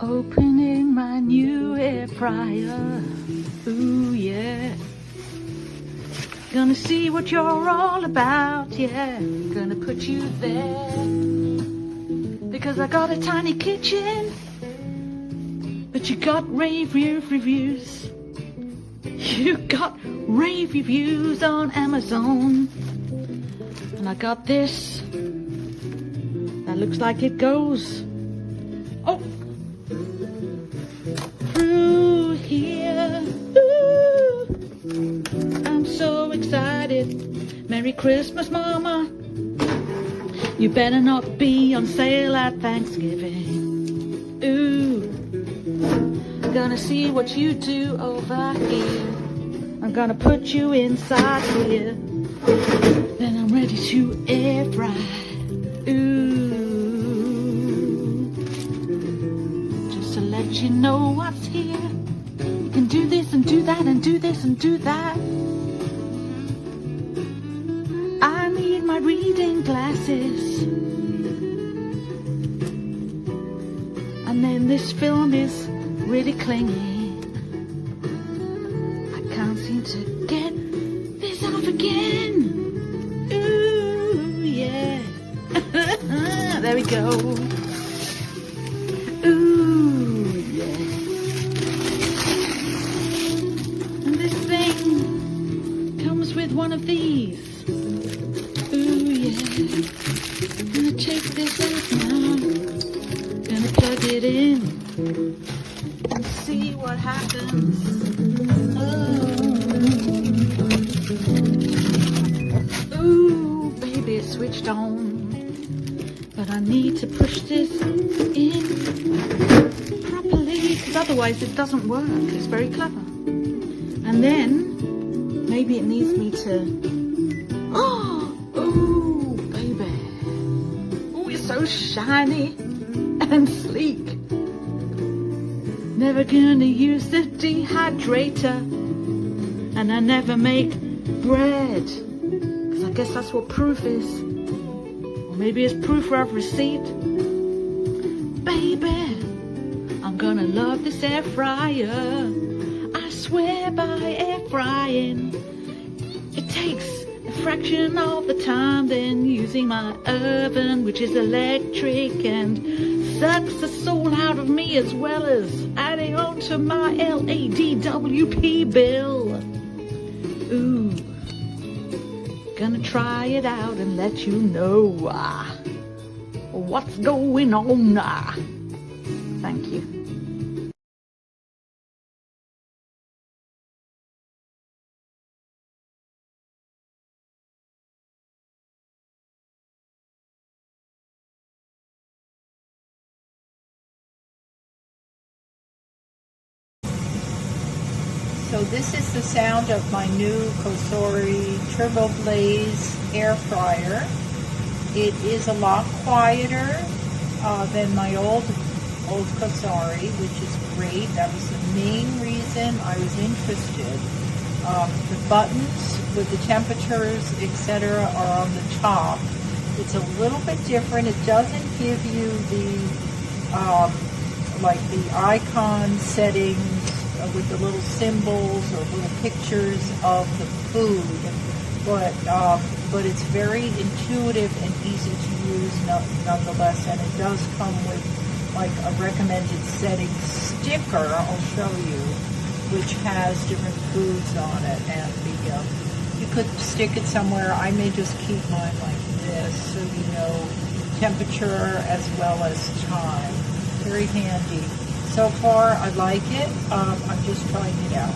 Opening my new air fryer. Ooh yeah. Gonna see what you're all about, yeah. Gonna put you there. Because I got a tiny kitchen, but you got rave reviews. You got rave reviews on Amazon. And I got this. That looks like it goes. Oh! Through here. Ooh. I'm so excited. Merry Christmas, Mama. You better not be on sale at Thanksgiving. Ooh. Gonna see what you do over here. I'm gonna put you inside here. Then I'm ready to air fry. Ooh. Just to let you know what's here. You can do this and do that and do this and do that. I need my reading glasses. And then this film is really clingy. I can't seem to get this off again. Ooh, yeah. There we go. Ooh, yeah. And this thing comes with one of these. Ooh, yeah. Gonna check this out now. Gonna plug it in and see what happens. Oh. Ooh, baby, it's switched on. But I need to push this in properly, because otherwise it doesn't work. It's very clever. And then maybe it needs me to. Oh, baby. Oh, it's so shiny and sleek. Never gonna use the dehydrator. And I never make bread. Because I guess that's what proof is. Or maybe it's proof of receipt. Baby, I'm gonna love this air fryer. I swear by air frying. It takes a fraction of the time than using my oven, which is electric, and sucks the soul out of me, as well as adding on to my LADWP bill. Ooh, gonna try it out and let you know what's going on. Thank you. So this is the sound of my new COSORI Turboblaze air fryer. It is a lot quieter than my old COSORI, which is great. That was the main reason I was interested. The buttons with the temperatures, etc., are on the top. It's a little bit different. It doesn't give you the like the icon settings with the little symbols or little pictures of the food, but it's very intuitive and easy to use nonetheless, and it does come with like a recommended settings sticker, I'll show you, which has different foods on it, and you could stick it somewhere. I may just keep mine like this, so you know temperature as well as time. Very handy. So far, I like it. I'm just trying it out.